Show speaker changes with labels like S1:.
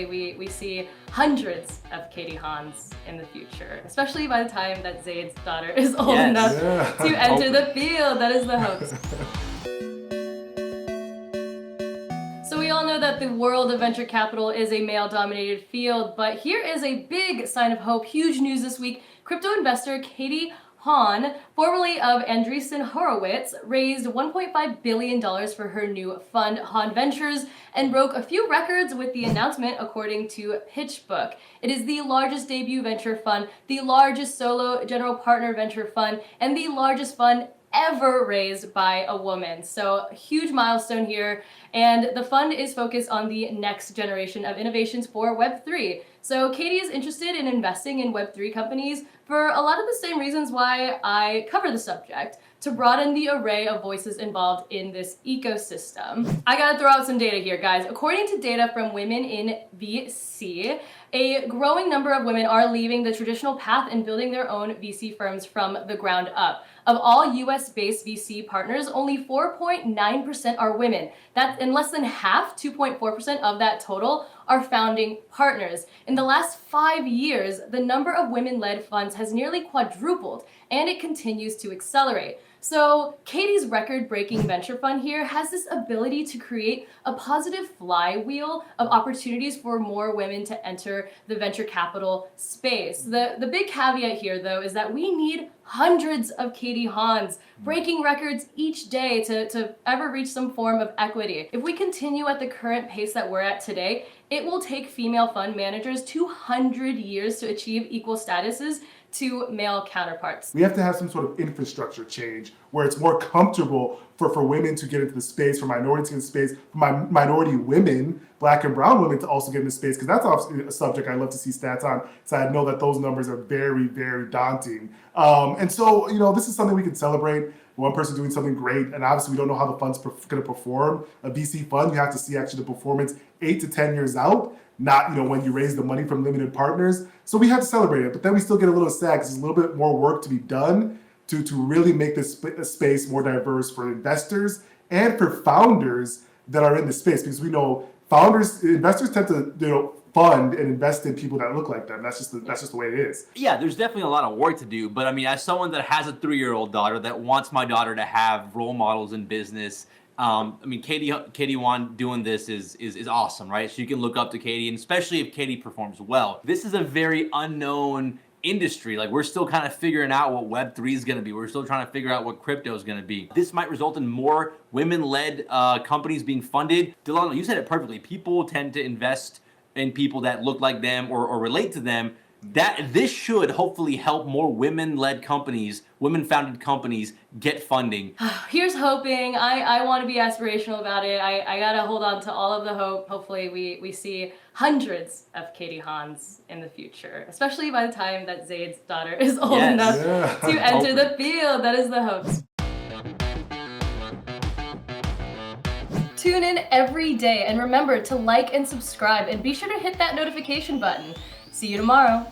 S1: hopefully we see hundreds of Katie Hauns in the future, especially by the time that Zaid's daughter is old enough to enter the field. That is the hopes. So we all know that the world of venture capital is a male-dominated field, but here is a big sign of hope. Huge news this week. Crypto investor Katie Haun, formerly of Andreessen Horowitz, raised $1.5 billion for her new fund, Hon Ventures, and broke a few records with the announcement, according to PitchBook. It is the largest debut venture fund, the largest solo general partner venture fund, and the largest fund ever raised by a woman. So huge milestone here, and the fund is focused on the next generation of innovations for Web3. So Katie is interested in investing in Web3 companies for a lot of the same reasons why I cover the subject, to broaden the array of voices involved in this ecosystem. I gotta throw out some data here, guys. According to data from Women in VC, a growing number of women are leaving the traditional path and building their own VC firms from the ground up. Of all US-based VC partners, only 4.9% are women. And less than half, 2.4% of that total, are founding partners. In the last 5 years, the number of women-led funds has nearly quadrupled, and it continues to accelerate. So Katie's record-breaking venture fund here has this ability to create a positive flywheel of opportunities for more women to enter the venture capital space. The big caveat here, though, is that we need hundreds of Katie Hauns breaking records each day to ever reach some form of equity. If we continue at the current pace that we're at today, it will take female fund managers 200 years to achieve equal statuses to male counterparts.
S2: We have to have some sort of infrastructure change where it's more comfortable for women to get into the space, for minorities to get into the space, for minority women, Black and brown women to also get into space, because that's obviously a subject I'd love to see stats on. So I know that those numbers are very, very daunting. And so, this is something we can celebrate. One person doing something great, and obviously we don't know how the fund's going to perform. A VC fund, you have to see actually the performance 8 to 10 years out, not when you raise the money from limited partners. So we have to celebrate it, but then we still get a little sad because there's a little bit more work to be done to really make this space more diverse for investors and for founders that are in the space, because we know investors tend to fund and invest in people that look like them. That's just the way it is.
S3: Yeah, there's definitely a lot of work to do, but I mean, as someone that has a 3-year-old daughter that wants my daughter to have role models in business, I mean, Katie Haun doing this is awesome, right? So you can look up to Katie, and especially if Katie performs well. This is a very unknown industry. Like, we're still kind of figuring out what Web3 is going to be. We're still trying to figure out what crypto is going to be. This might result in more women-led companies being funded. Delano, you said it perfectly. People tend to invest in people that look like them or relate to them. This should hopefully help more women-led companies, women-founded companies get funding.
S1: Here's hoping. I want to be aspirational about it. I gotta hold on to all of the hope. Hopefully we see hundreds of Katie Hauns in the future, especially by the time that Zaid's daughter is old enough to enter the field. That is the hopes. Tune in every day, and remember to like and subscribe, and be sure to hit that notification button. See you tomorrow.